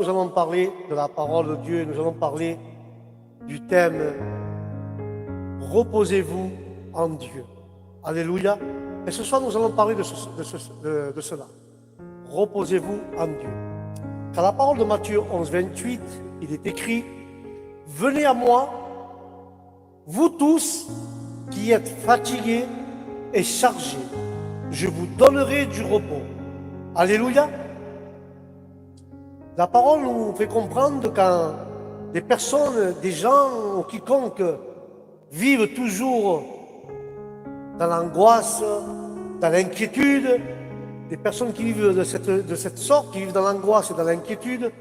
Nous allons parler de la parole de Dieu, nous allons parler du thème « Reposez-vous en Dieu ». Alléluia. Et ce soir, nous allons parler de cela. Reposez-vous en Dieu. Car la parole de Matthieu 11, 28, il est écrit « Venez à moi, vous tous qui êtes fatigués et chargés, je vous donnerai du repos. » Alléluia. La parole nous fait comprendre quand des personnes, des gens ou quiconque vivent toujours dans l'angoisse, dans l'inquiétude, des personnes qui vivent de cette sorte, qui vivent dans l'angoisse et dans l'inquiétude,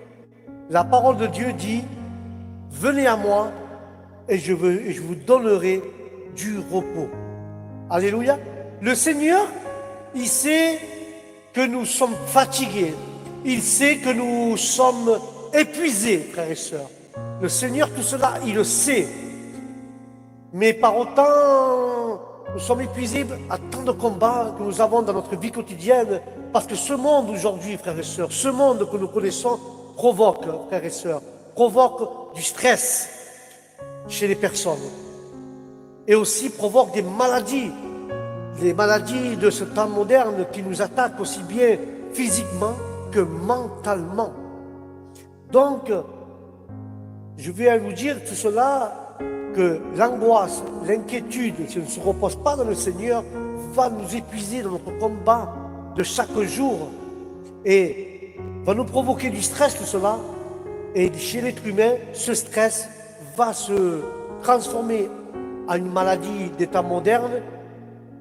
la parole de Dieu dit « Venez à moi et je vous donnerai du repos. » Alléluia. Le Seigneur, il sait que nous sommes fatigués. Il sait que nous sommes épuisés, frères et sœurs. Le Seigneur, tout cela, il le sait. Mais par autant, nous sommes épuisés à tant de combats que nous avons dans notre vie quotidienne, parce que ce monde aujourd'hui, frères et sœurs, ce monde que nous connaissons provoque, frères et sœurs, provoque du stress chez les personnes. Et aussi provoque des maladies de ce temps moderne qui nous attaquent aussi bien physiquement que mentalement. Donc, je vais vous dire tout cela, que l'angoisse, l'inquiétude, si on ne se repose pas dans le Seigneur, va nous épuiser dans notre combat de chaque jour et va nous provoquer du stress, tout cela. Et chez l'être humain, ce stress va se transformer en une maladie d'état moderne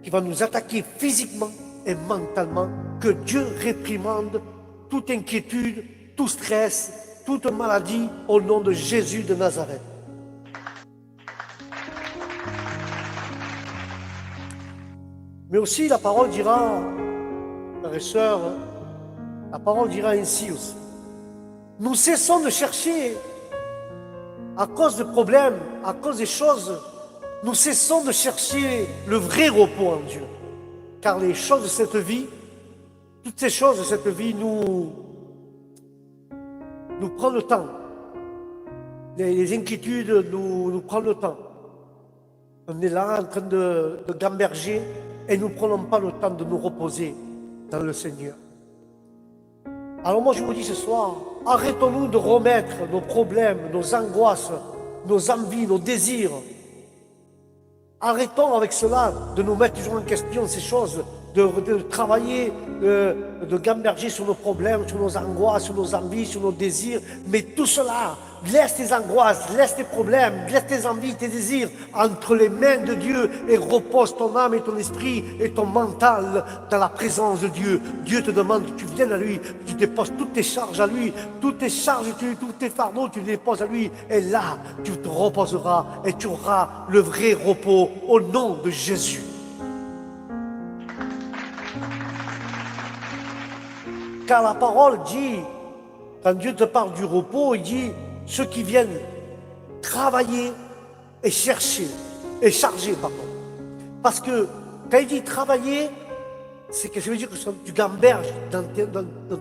qui va nous attaquer physiquement et mentalement. Que Dieu réprimande toute inquiétude, tout stress, toute maladie au nom de Jésus de Nazareth. Mais aussi la parole dira, frères et sœurs, la parole dira ainsi aussi. Nous cessons de chercher à cause de problèmes, à cause des choses, nous cessons de chercher le vrai repos en Dieu. Car les choses de cette vie, toutes ces choses de cette vie nous prennent le temps. Les inquiétudes nous prennent le temps. On est là en train de gamberger et nous ne prenons pas le temps de nous reposer dans le Seigneur. Alors moi je vous dis ce soir, arrêtons-nous de remettre nos problèmes, nos angoisses, nos envies, nos désirs. Arrêtons avec cela de nous mettre toujours en question ces choses, de travailler, de gamberger sur nos problèmes, sur nos angoisses, sur nos envies, sur nos désirs. Mais tout cela, laisse tes angoisses, laisse tes problèmes, laisse tes envies, tes désirs entre les mains de Dieu et repose ton âme et ton esprit et ton mental dans la présence de Dieu. Dieu te demande que tu viennes à lui, tu déposes toutes tes charges à lui, toutes tes charges, tous tes fardeaux, tu les déposes à lui. Et là, tu te reposeras et tu auras le vrai repos au nom de Jésus. Car la parole dit, quand Dieu te parle du repos, il dit ceux qui viennent travailler et charger, pardon. Parce que quand il dit travailler, c'est que ça veut dire que tu gamberges dans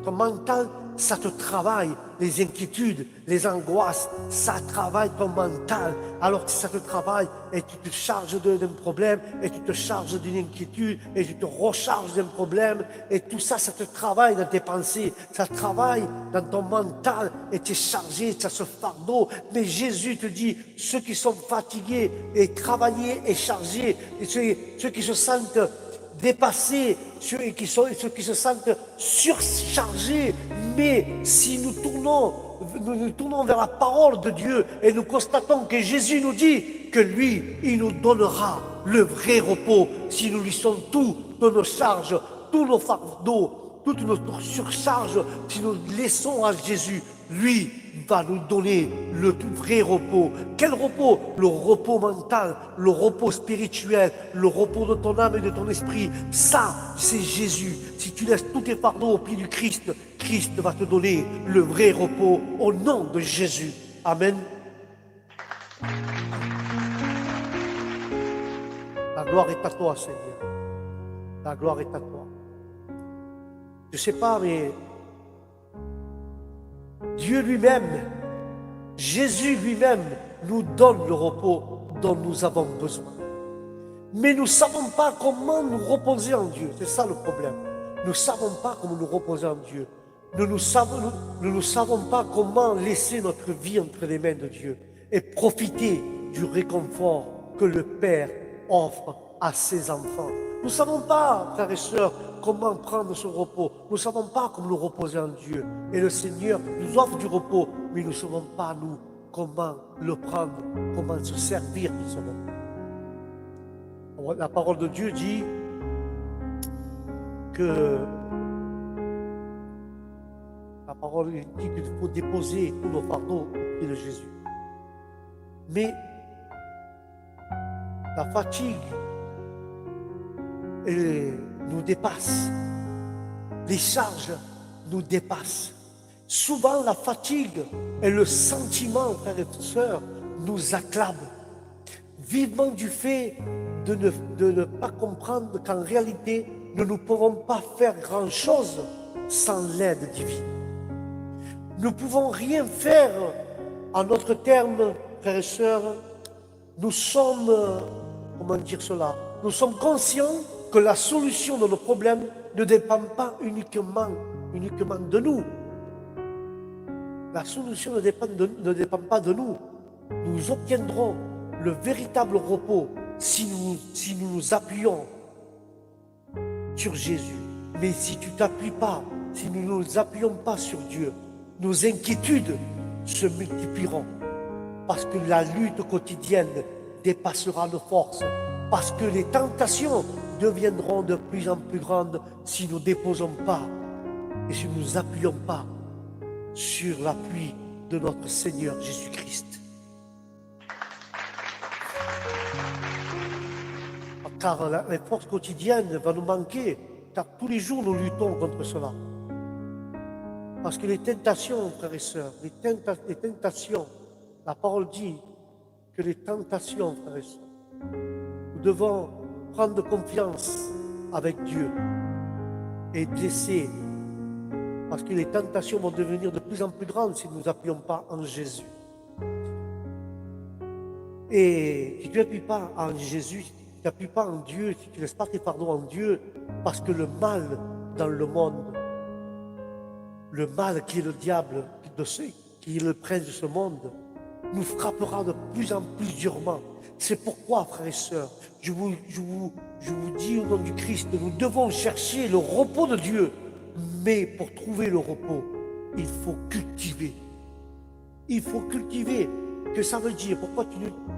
ton mental, ça te travaille les inquiétudes, les angoisses, ça travaille ton mental. Alors que ça te travaille et tu te charges d'un problème et tu te charges d'une inquiétude et tu te recharges d'un problème et tout ça, ça te travaille dans tes pensées, ça travaille dans ton mental et tu es chargé, ça se fardeau. Mais Jésus te dit, ceux qui sont fatigués et travaillés et chargés, et ceux qui se sentent dépassés, ceux qui se sentent surchargés. Mais si nous tournons vers la parole de Dieu et nous constatons que Jésus nous dit que lui, il nous donnera le vrai repos si nous lui sommes toutes nos charges, tous nos fardeaux, toute notre surcharge, si nous laissons à Jésus, lui va nous donner le vrai repos. Quel repos? Le repos mental, le repos spirituel, le repos de ton âme et de ton esprit. Ça, c'est Jésus. Si tu laisses tous tes fardeaux au pied du Christ, Christ va te donner le vrai repos au nom de Jésus. Amen. La gloire est à toi, Seigneur. La gloire est à toi. Je ne sais pas, mais Dieu lui-même, Jésus lui-même nous donne le repos dont nous avons besoin. Mais nous ne savons pas comment nous reposer en Dieu. C'est ça le problème. Nous ne savons pas comment nous reposer en Dieu. Nous ne savons pas comment laisser notre vie entre les mains de Dieu et profiter du réconfort que le Père offre à ses enfants. Nous ne savons pas, frères et sœurs, comment prendre ce repos. Nous ne savons pas comment nous reposer en Dieu. Et le Seigneur nous offre du repos, mais nous ne savons pas, nous, comment le prendre, comment se servir de ce repos. La parole de Dieu dit que la parole dit qu'il faut déposer tous nos fardeaux au pied de Jésus. Mais la fatigue nous dépasse. Les charges nous dépassent. Souvent, la fatigue et le sentiment, frères et sœurs, nous acclament. Vivement du fait de ne pas comprendre qu'en réalité, nous ne pouvons pas faire grand-chose sans l'aide divine. Nous ne pouvons rien faire en notre terme, frères et sœurs. Nous sommes, comment dire cela, nous sommes conscients que la solution de nos problèmes ne dépend pas uniquement de nous. La solution ne dépend pas de nous. Nous obtiendrons le véritable repos si nous nous appuyons sur Jésus. Mais si tu ne t'appuies pas, si nous ne nous appuyons pas sur Dieu, nos inquiétudes se multiplieront. Parce que la lutte quotidienne dépassera nos forces. Parce que les tentations deviendront de plus en plus grandes si nous ne déposons pas et si nous ne nous appuyons pas sur l'appui de notre Seigneur Jésus-Christ. Car la force quotidienne va nous manquer, car tous les jours nous luttons contre cela. Parce que les tentations, frères et sœurs, les tentations, la parole dit que les tentations, frères et sœurs, nous devons prendre confiance avec Dieu et laisser, parce que les tentations vont devenir de plus en plus grandes si nous n'appuyons pas en Jésus. Et si tu n'appuies pas en Jésus, si tu n'appuies pas en Dieu, si tu ne laisses pas tes fardeaux en Dieu, parce que le mal dans le monde, le mal qui est le diable, qui est le prince de ce monde, nous frappera de plus en plus durement. C'est pourquoi, frères et sœurs, je vous dis au nom du Christ, nous devons chercher le repos de Dieu. Mais pour trouver le repos, il faut cultiver. Il faut cultiver. Que ça veut dire? Pourquoi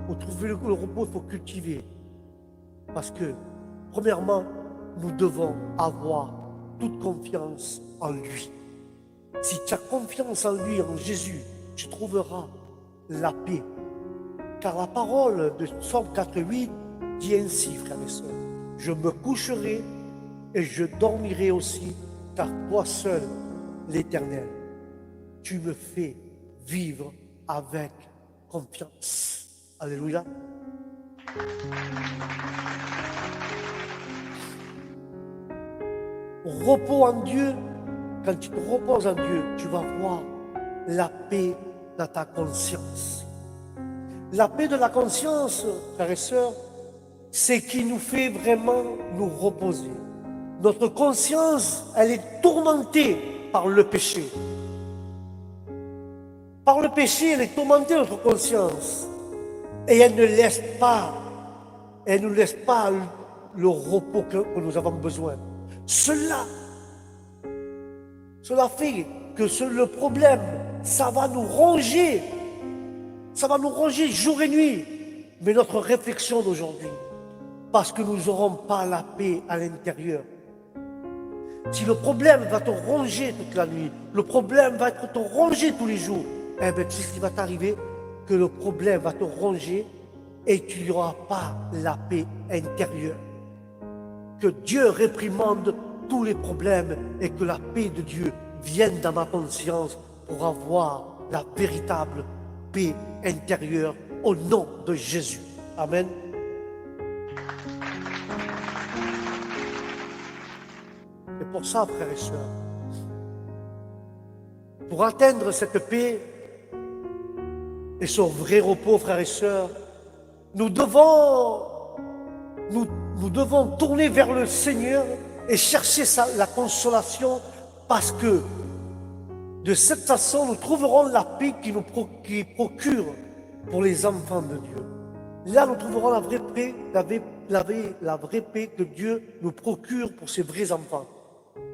pour trouver le repos, il faut cultiver? Parce que, premièrement, nous devons avoir toute confiance en lui. Si tu as confiance en lui, en Jésus, tu trouveras la paix. Car la parole de Psaume 4,8 dit ainsi, frères et sœurs, je me coucherai et je dormirai aussi, car toi seul, l'Éternel, tu me fais vivre avec confiance. Alléluia. Repos en Dieu, quand tu te reposes en Dieu, tu vas voir la paix dans ta conscience. La paix de la conscience, frères et sœurs, c'est qui nous fait vraiment nous reposer. Notre conscience, elle est tourmentée par le péché. Par le péché, elle est tourmentée, notre conscience. Et elle ne laisse pas le repos que nous avons besoin. Cela fait que le problème, ça va nous ronger. Ça va nous ronger jour et nuit. Mais notre réflexion d'aujourd'hui, parce que nous n'aurons pas la paix à l'intérieur. Si le problème va te ronger toute la nuit, le problème va te ronger tous les jours, eh bien, c'est ce qui va t'arriver, que le problème va te ronger et tu n'auras pas la paix intérieure. Que Dieu réprimande tous les problèmes et que la paix de Dieu vienne dans ma conscience pour avoir la véritable paix intérieure au nom de Jésus. Amen. C'est pour ça, frères et sœurs, Pour atteindre cette paix et son vrai repos, frères et sœurs, nous devons tourner vers le Seigneur et chercher la consolation, parce que de cette façon, nous trouverons la paix qui procure pour les enfants de Dieu. Là, nous trouverons la vraie paix, la vraie paix que Dieu nous procure pour ses vrais enfants,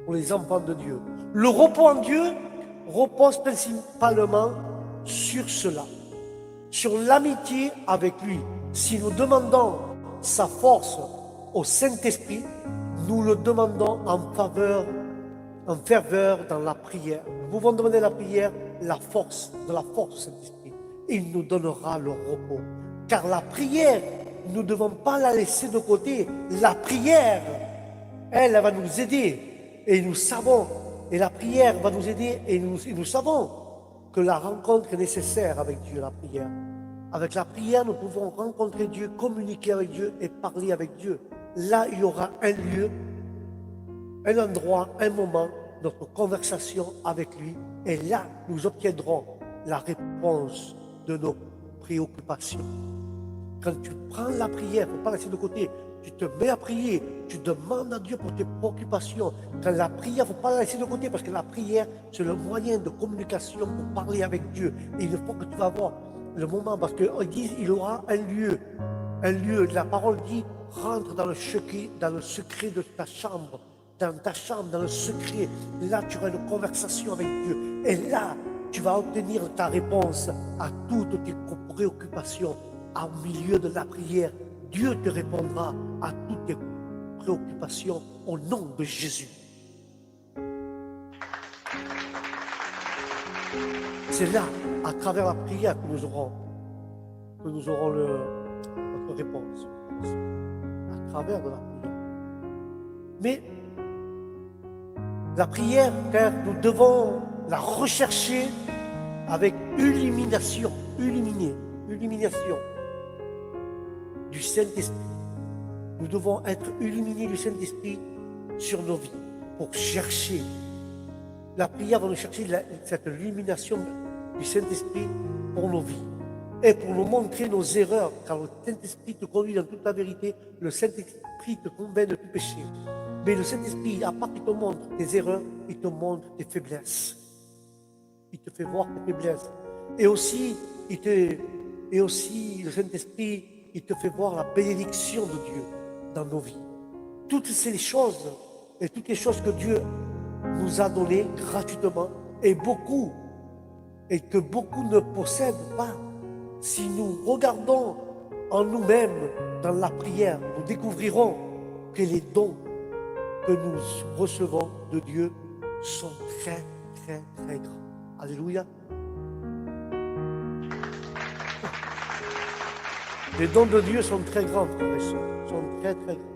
pour les enfants de Dieu. Le repos en Dieu repose principalement sur cela, sur l'amitié avec lui. Si nous demandons sa force au Saint-Esprit, nous le demandons en ferveur dans la prière. Nous pouvons demander la prière, de la force du Saint-Esprit. Il nous donnera le repos. Car la prière, nous ne devons pas la laisser de côté. La prière, elle va nous aider. Et nous savons, et la prière va nous aider, et nous savons que la rencontre est nécessaire avec Dieu, la prière. Avec la prière, nous pouvons rencontrer Dieu, communiquer avec Dieu et parler avec Dieu. Là, il y aura un lieu, un endroit, un moment, notre conversation avec lui. Et là, nous obtiendrons la réponse de nos préoccupations. Quand tu prends la prière, il ne faut pas la laisser de côté. Tu te mets à prier, tu demandes à Dieu pour tes préoccupations. Quand la prière, il ne faut pas la laisser de côté, parce que la prière, c'est le moyen de communication pour parler avec Dieu. Et il faut que tu vas voir le moment, parce qu'ils disent il aura un lieu. La parole dit, rentre dans le secret de ta chambre, dans le secret. Là, tu auras une conversation avec Dieu. Et là, tu vas obtenir ta réponse à toutes tes préoccupations. Au milieu de la prière, Dieu te répondra à toutes tes préoccupations au nom de Jésus. C'est là, à travers la prière, que nous aurons notre réponse. À travers de la prière. Mais la prière, car nous devons la rechercher avec illumination du Saint-Esprit. Nous devons être illuminés du Saint-Esprit sur nos vies pour chercher. La prière va nous chercher cette illumination du Saint-Esprit pour nos vies et pour nous montrer nos erreurs, car le Saint-Esprit te conduit dans toute la vérité. Le Saint-Esprit te convainc de tout péché. Mais le Saint-Esprit, à part qu'il te montre tes erreurs, il te montre tes faiblesses. Il te fait voir tes faiblesses. Et aussi, le Saint-Esprit, il te fait voir la bénédiction de Dieu dans nos vies. Toutes ces choses, et toutes les choses que Dieu nous a données gratuitement, et que beaucoup ne possèdent pas. Si nous regardons en nous-mêmes dans la prière, nous découvrirons que les dons que nous recevons de Dieu sont très, très, très grands. Alléluia. Les dons de Dieu sont très grands, frères et sœurs, sont très, très grands.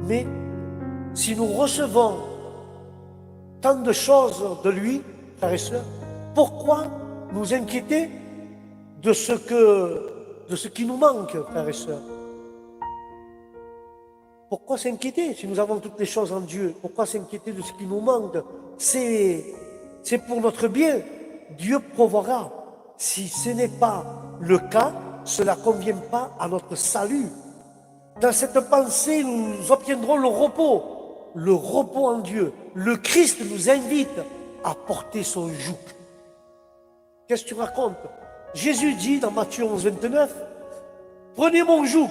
Mais si nous recevons tant de choses de lui, frères et sœurs, pourquoi nous inquiéter de ce qui nous manque, frères et sœurs? Pourquoi s'inquiéter si nous avons toutes les choses en Dieu? Pourquoi s'inquiéter de ce qui nous manque? C'est pour notre bien. Dieu pourvoira. Si ce n'est pas le cas, cela ne convient pas à notre salut. Dans cette pensée, nous obtiendrons le repos en Dieu. Le Christ nous invite à porter son joug. Qu'est-ce que tu racontes? Jésus dit dans Matthieu 11, 29, « Prenez mon joug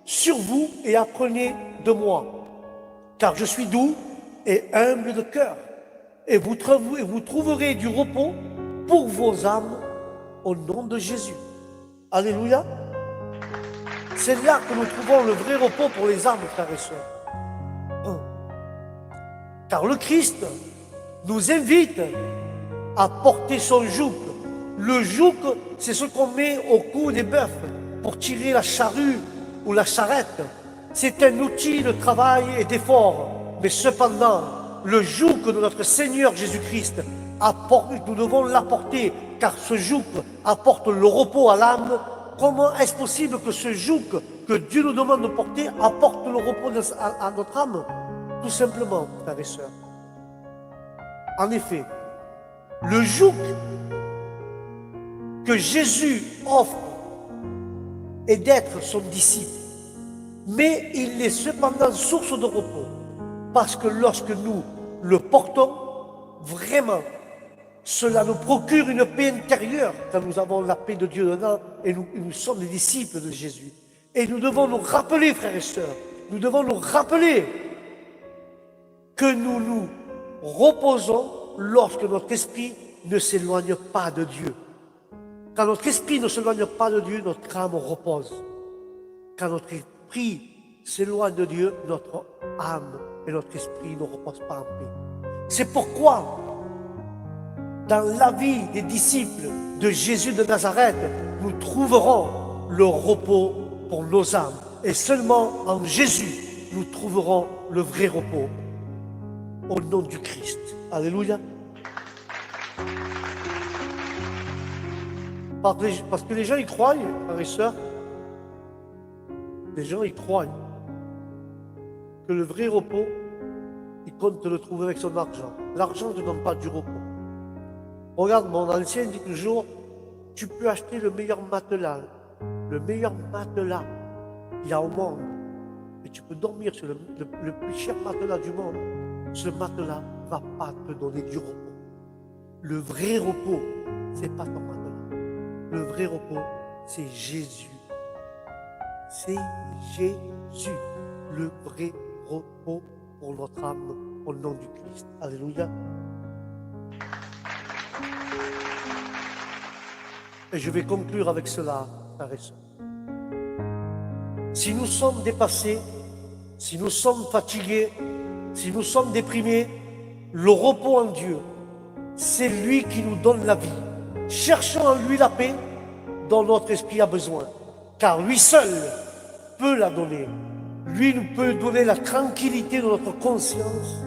sur vous et apprenez de moi, car je suis doux et humble de cœur, et vous trouverez du repos pour vos âmes au nom de Jésus. » Alléluia. C'est là que nous trouvons le vrai repos pour les âmes, frères et sœurs. Car le Christ nous invite à porter son joug. Le joug, c'est ce qu'on met au cou des bœufs pour tirer la charrue ou la charrette. C'est un outil de travail et d'effort. Mais cependant, le joug de notre Seigneur Jésus-Christ, nous devons l'apporter, car ce joug apporte le repos à l'âme. Comment est-ce possible que ce joug que Dieu nous demande de porter apporte le repos à notre âme? Tout simplement, frères et sœurs. En effet, le joug que Jésus offre est d'être son disciple, mais il est cependant source de repos, parce que lorsque nous le portons, vraiment, cela nous procure une paix intérieure quand nous avons la paix de Dieu dedans et nous sommes des disciples de Jésus. Et nous devons nous rappeler, frères et sœurs, nous devons nous rappeler que nous nous reposons lorsque notre esprit ne s'éloigne pas de Dieu. Quand notre esprit ne s'éloigne pas de Dieu, notre âme repose. Quand notre esprit s'éloigne de Dieu, notre âme et notre esprit ne reposent pas en paix. C'est pourquoi, dans la vie des disciples de Jésus de Nazareth, nous trouverons le repos pour nos âmes. Et seulement en Jésus, nous trouverons le vrai repos. Au nom du Christ. Alléluia. Parce que les gens y croient, frères et sœurs. Les gens y croient que le vrai repos, ils comptent le trouver avec son argent. L'argent ne donne pas du repos. Regarde, mon ancien dit toujours, tu peux acheter le meilleur matelas qu'il y a au monde, et tu peux dormir sur le plus cher matelas du monde. Ce matelas ne va pas te donner du repos. Le vrai repos, ce n'est pas ton matelas. Le vrai repos, c'est Jésus. C'est Jésus, le vrai repos pour notre âme, au nom du Christ. Alléluia. Et je vais conclure avec cela, frères et sœurs. Si nous sommes dépassés, si nous sommes fatigués, si nous sommes déprimés, le repos en Dieu, c'est lui qui nous donne la vie. Cherchons en lui la paix dont notre esprit a besoin, car lui seul peut la donner. Lui nous peut donner la tranquillité de notre conscience,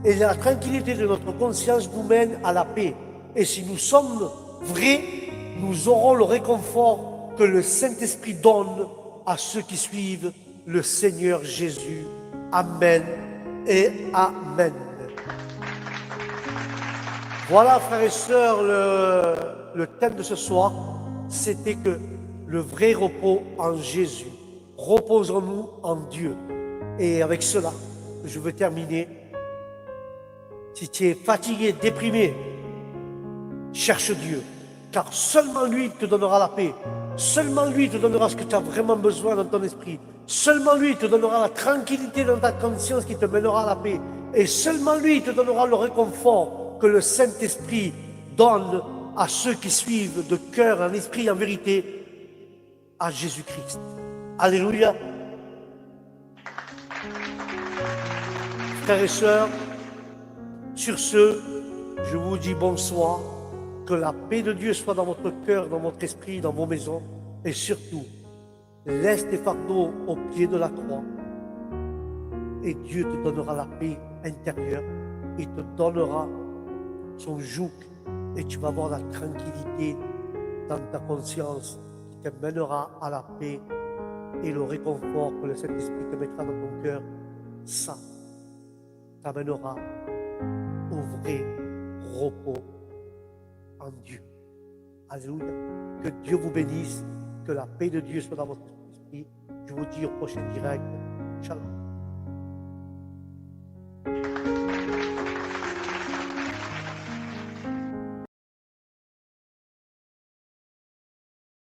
et la tranquillité de notre conscience nous mène à la paix. Et si nous sommes vrais, nous aurons le réconfort que le Saint-Esprit donne à ceux qui suivent le Seigneur Jésus. Amen et Amen. Voilà, frères et sœurs, le thème de ce soir, c'était que le vrai repos en Jésus. Reposons-nous en Dieu. Et avec cela, je veux terminer. Si tu es fatigué, déprimé, cherche Dieu, car seulement lui te donnera la paix. Seulement lui te donnera ce que tu as vraiment besoin dans ton esprit. Seulement lui te donnera la tranquillité dans ta conscience qui te mènera à la paix. Et seulement lui te donnera le réconfort que le Saint-Esprit donne à ceux qui suivent de cœur, en esprit, en vérité, à Jésus-Christ. Alléluia. Frères et sœurs, sur ce, je vous dis bonsoir. Que la paix de Dieu soit dans votre cœur, dans votre esprit, dans vos maisons. Et surtout, laisse tes fardeaux au pied de la croix. Et Dieu te donnera la paix intérieure. Il te donnera son joug. Et tu vas avoir la tranquillité dans ta conscience qui te mènera à la paix et le réconfort que le Saint-Esprit te mettra dans ton cœur. Ça t'amènera au vrai repos en Dieu. Alléluia. Que Dieu vous bénisse, que la paix de Dieu soit dans votre esprit. Je vous dis au prochain direct. Shalom.